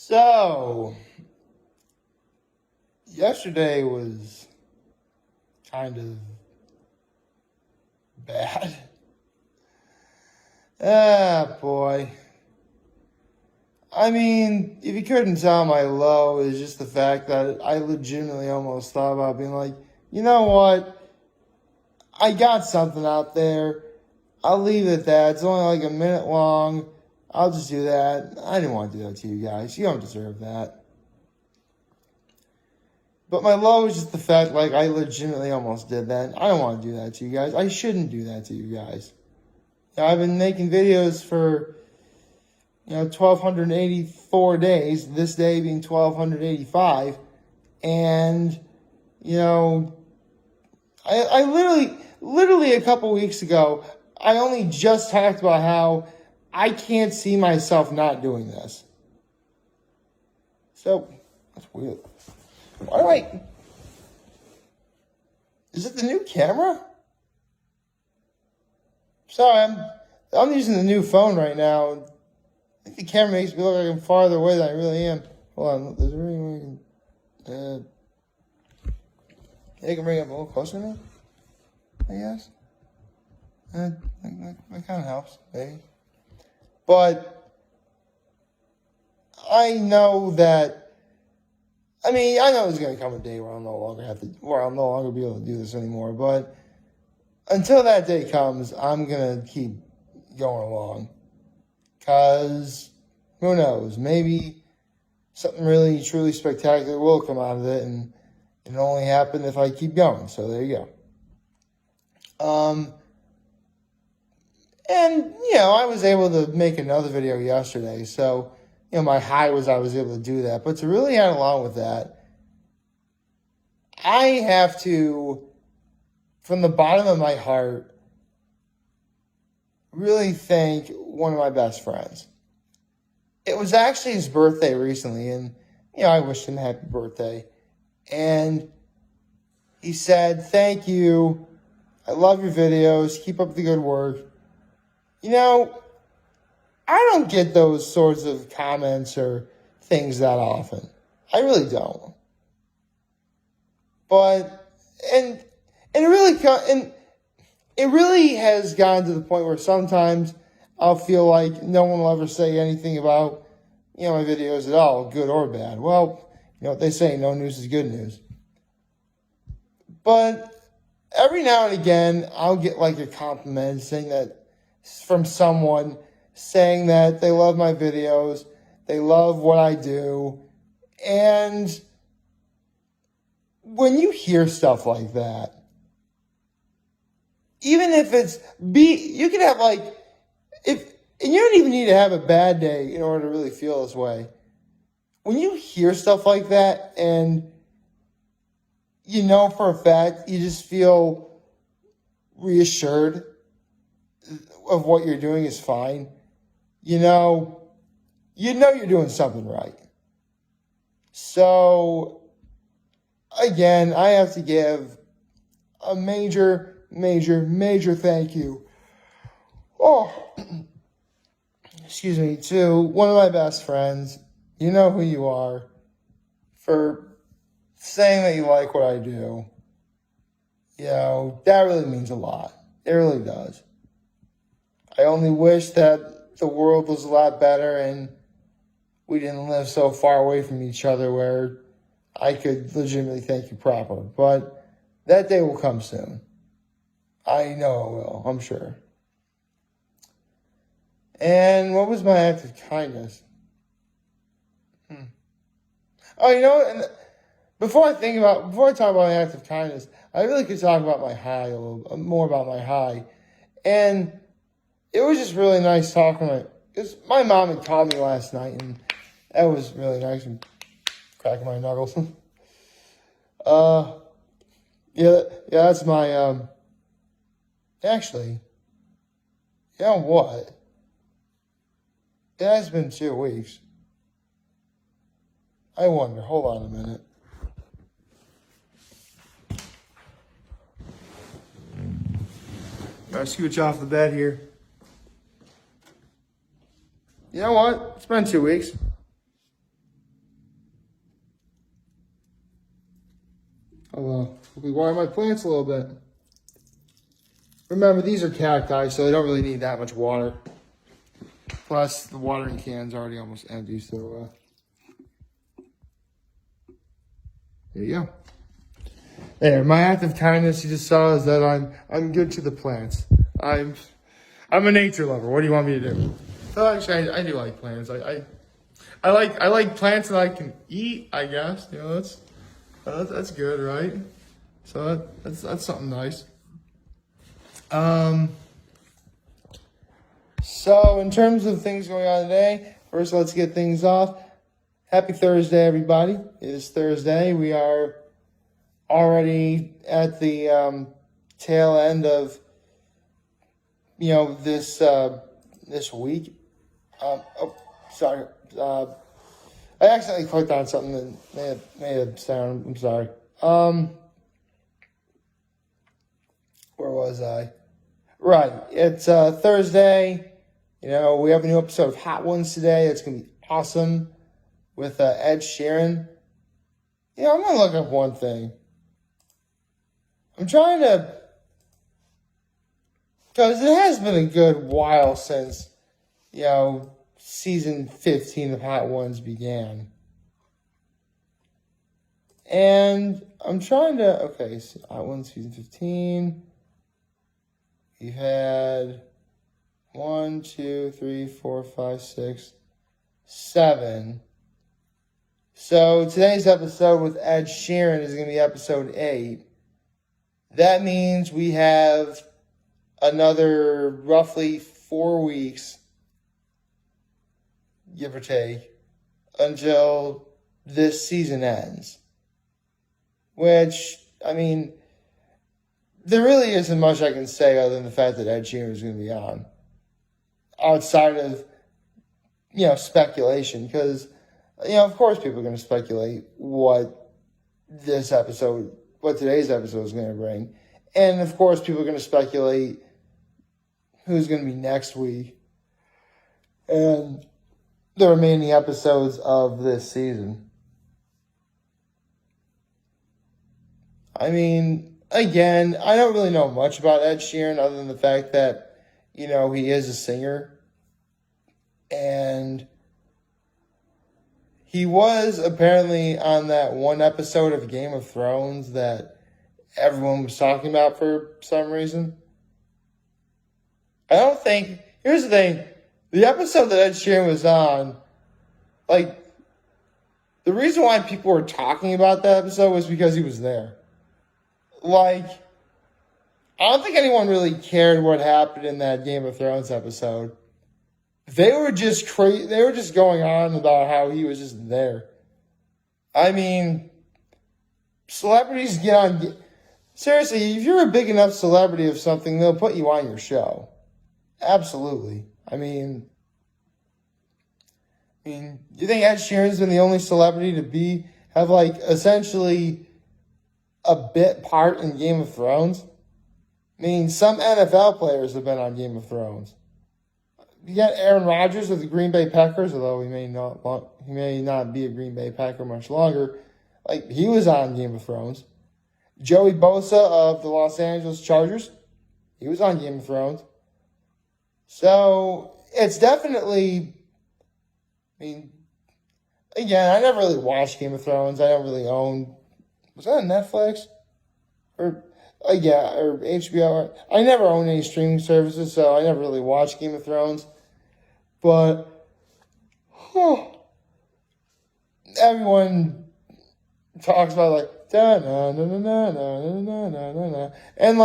So, yesterday was kind of bad. Ah, boy. I mean, if you couldn't tell, my low is just the fact that I legitimately almost thought about being like, you know what? I got something out there. I'll leave it at that. It's only like a minute long. I'll just do that. I didn't want to do that to you guys. You don't deserve that. But my low is just the fact, like, I legitimately almost did that. I don't want to do that to you guys. I shouldn't do that to you guys. I've been making videos for, 1,284 days. This day being 1,285. And, I literally a couple weeks ago, I only just talked about how I can't see myself not doing this. So, that's weird. Why do I... Is it the new camera? Sorry, I'm using the new phone right now. I think the camera makes me look like I'm farther away than I really am. Hold on, there's a way we can... I can bring it up a little closer now, I guess. That kind of helps, maybe. But I know that, I know there's going to come a day where I'll no longer be able to do this anymore. But until that day comes, I'm going to keep going along. Because who knows, maybe something really, truly spectacular will come out of it. And it'll only happen if I keep going. So there you go. And, I was able to make another video yesterday. So, my high was I was able to do that. But to really add along with that, I have to, from the bottom of my heart, really thank one of my best friends. It was actually his birthday recently. And, I wished him a happy birthday. And he said, thank you. I love your videos. Keep up the good work. I don't get those sorts of comments or things that often. I really don't. But, and it really has gotten to the point where sometimes I'll feel like no one will ever say anything about, my videos at all, good or bad. Well, what they say, no news is good news. But every now and again, I'll get like a compliment saying that from someone saying that they love my videos, they love what I do. And when you hear stuff like that, even if you can have and you don't even need to have a bad day in order to really feel this way. When you hear stuff like that and for a fact, you just feel reassured of what you're doing is fine. You know you're doing something right. So, again, I have to give a major, major, major thank you. Excuse me, to one of my best friends. You know who you are, for saying that you like what I do. That really means a lot. It really does. I only wish that the world was a lot better and we didn't live so far away from each other where I could legitimately thank you proper. But that day will come soon. I know it will, I'm sure. And what was my act of kindness? Oh, and before I talk about my act of kindness, I really could talk about my high, a little more about my high. And it was just really nice talking because my mom had called me last night, and that was really nice, and cracking my knuckles. That's my, actually, you know what? It has been 2 weeks. I wonder, hold on a minute. Gotta scooch off the bed here. You know what? It's been 2 weeks. I'll water my plants a little bit. Remember, these are cacti, so they don't really need that much water. Plus, the watering can's already almost empty, so there you go. There, my act of kindness you just saw is that I'm good to the plants. I'm a nature lover. What do you want me to do? So actually, I do like plants. I like plants that I can eat. I guess that's good, right? So that's something nice. So in terms of things going on today, first let's get things off. Happy Thursday, everybody. It is Thursday. We are already at the tail end of this week. Sorry. I accidentally clicked on something that made a sound. I'm sorry. Where was I? Right. It's Thursday. We have a new episode of Hot Ones today. It's going to be awesome with Ed Sheeran. I'm going to look up one thing. I'm trying to, because it has been a good while since, season 15 of Hot Ones began. And I'm trying to, so Hot Ones season 15. You had 1, 2, 3, 4, 5, 6, 7. So today's episode with Ed Sheeran is going to be episode 8. That means we have another roughly 4 weeks, give or take, until this season ends. Which, there really isn't much I can say other than the fact that Ed Sheeran is going to be on. Outside of, speculation. Because, of course people are going to speculate what today's episode is going to bring. And, of course, people are going to speculate who's going to be next week. And the remaining episodes of this season. Again, I don't really know much about Ed Sheeran other than the fact that, he is a singer. And he was apparently on that one episode of Game of Thrones that everyone was talking about for some reason. Here's the thing, the episode that Ed Sheeran was on, the reason why people were talking about that episode was because he was there. I don't think anyone really cared what happened in that Game of Thrones episode. They were just They were just going on about how he was just there. Celebrities get on. Seriously, if you're a big enough celebrity of something, they'll put you on your show. Absolutely. You think Ed Sheeran's been the only celebrity to have essentially a bit part in Game of Thrones? Some NFL players have been on Game of Thrones. You got Aaron Rodgers of the Green Bay Packers, although he may not be a Green Bay Packer much longer. He was on Game of Thrones. Joey Bosa of the Los Angeles Chargers, he was on Game of Thrones. So it's definitely, again, I never really watched Game of Thrones. I don't really own. Was that on Netflix? Or HBO. I never owned any streaming services, so I never really watched Game of Thrones. But everyone talks about da na na na na na na na na na, and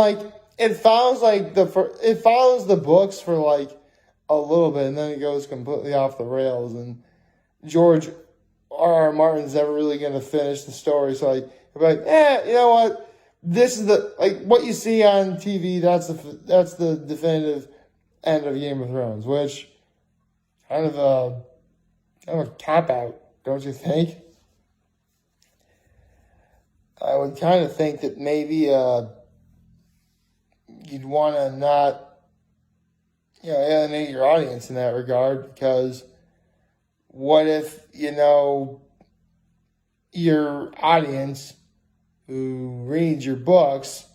it follows the books for a little bit, and then it goes completely off the rails. And George R.R. Martin's never really going to finish the story, so you know what? This is what you see on TV. That's the definitive end of Game of Thrones, which kind of a cop out, don't you think? I would kind of think that maybe you'd want to not alienate your audience in that regard, because what if your audience, who reads your books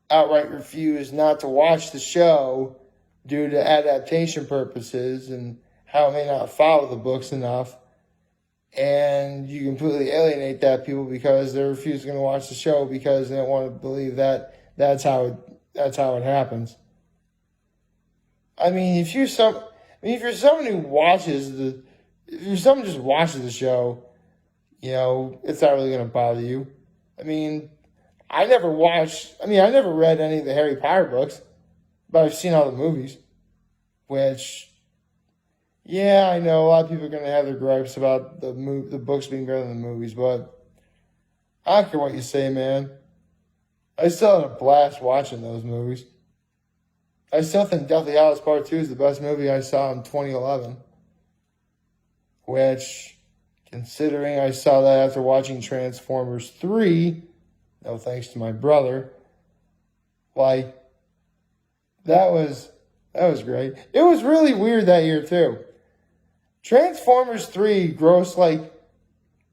outright refuse not to watch the show due to adaptation purposes and how it may not follow the books enough. And you completely alienate that people because they're refusing to watch the show because they don't want to believe that that's how it happens. I mean, if you're someone who just watches the show, it's not really going to bother you. I mean, I never read any of the Harry Potter books, but I've seen all the movies, which, yeah, I know a lot of people are going to have their gripes about the books being better than the movies, but I don't care what you say, man. I still had a blast watching those movies. I still think Deathly Hallows Part 2 is the best movie I saw in 2011, which, considering I saw that after watching Transformers 3, no thanks to my brother, that was great. It was really weird that year, too. Transformers 3 grossed like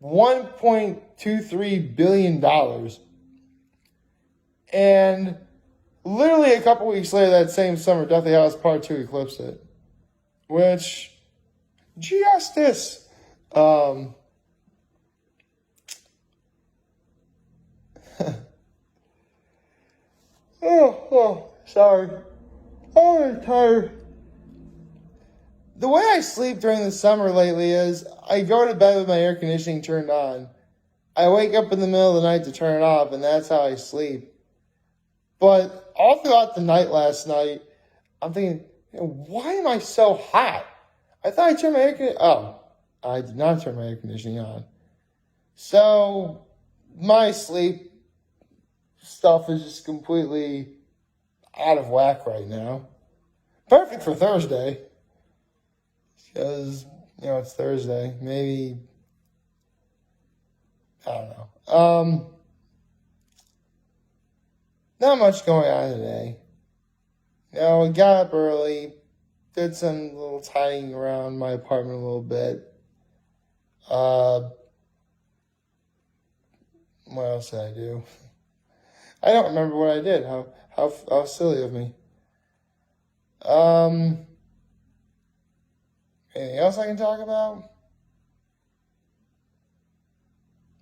$1.23 billion. And literally a couple weeks later that same summer, Deathly Hallows Part 2 eclipsed it. Which, justice. Sorry. I'm tired. The way I sleep during the summer lately is I go to bed with my air conditioning turned on. I wake up in the middle of the night to turn it off, and that's how I sleep. But all throughout the night last night, I'm thinking, why am I so hot? I thought I turned my air conditioning. Oh, I did not turn my air conditioning on. So my sleep stuff is just completely out of whack right now. Perfect for Thursday. Because, it's Thursday. Maybe, I don't know. Not much going on today. We got up early, did some little tidying around my apartment a little bit. What else did I do? I don't remember what I did. How silly of me. Anything else I can talk about?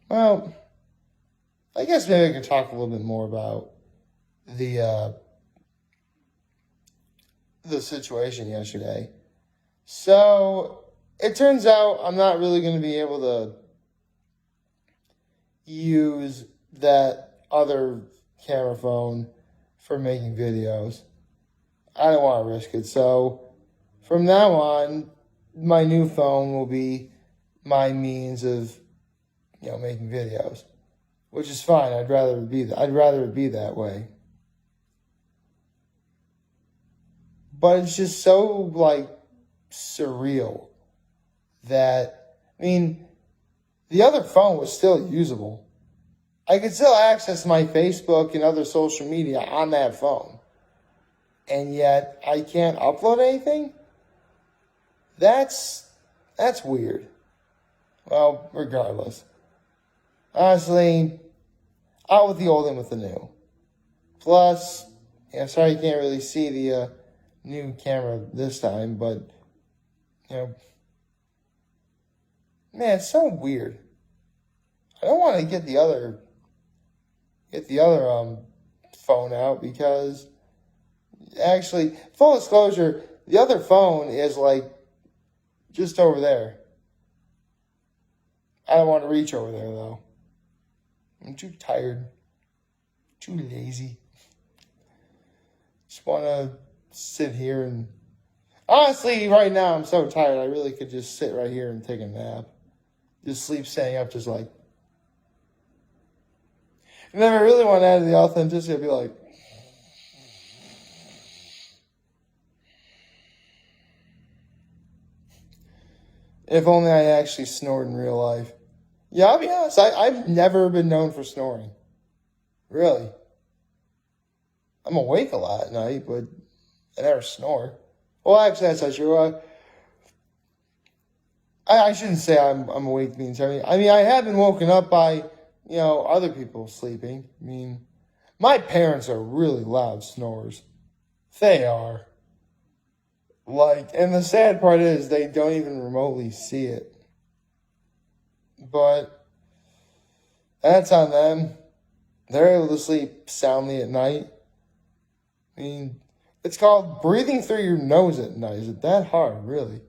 Well, I guess maybe I can talk a little bit more about the situation yesterday. So it turns out I'm not really going to be able to use that other camera phone for making videos. I don't want to risk it. So from now on, my new phone will be my means of, making videos, which is fine. I'd rather it be that way. But it's just so, surreal that, the other phone was still usable. I could still access my Facebook and other social media on that phone. And yet, I can't upload anything? That's weird. Well, regardless. Honestly, out with the old and with the new. Plus, sorry you can't really see the new camera this time, but, man, it's so weird. I don't want to get the other phone out because, actually, full disclosure, the other phone is just over there. I don't want to reach over there though. I'm too tired, too lazy. Just want to sit here and, honestly, right now I'm so tired I really could just sit right here and take a nap. Just sleep standing up, just and then I really want to add to the authenticity, I'd be like, if only I actually snored in real life. Yeah, I'll be honest, I've never been known for snoring. Really. I'm awake a lot at night, but I never snore. Well, actually, that's not true. I shouldn't say I'm awake the entire time. I have been woken up by other people sleeping. I mean, my parents are really loud snorers. They are. And the sad part is they don't even remotely see it. But that's on them. They're able to sleep soundly at night. I mean, it's called breathing through your nose at night. Is it that hard, really?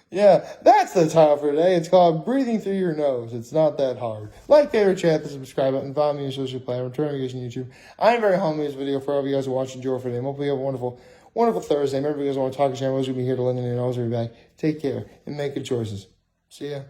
Yeah, that's the title for today. It's called Breathing Through Your Nose. It's not that hard. Like, favorite, chat, the subscribe button, follow me on your social platform, turn notifications on YouTube. I'm very humble in this video for all of you guys who are watching. Enjoy for today. Hopefully you have a wonderful, wonderful Thursday. Remember, if you guys want to talk to channel, we'll be here to lend you your nose or your back. Take care and make good choices. See ya.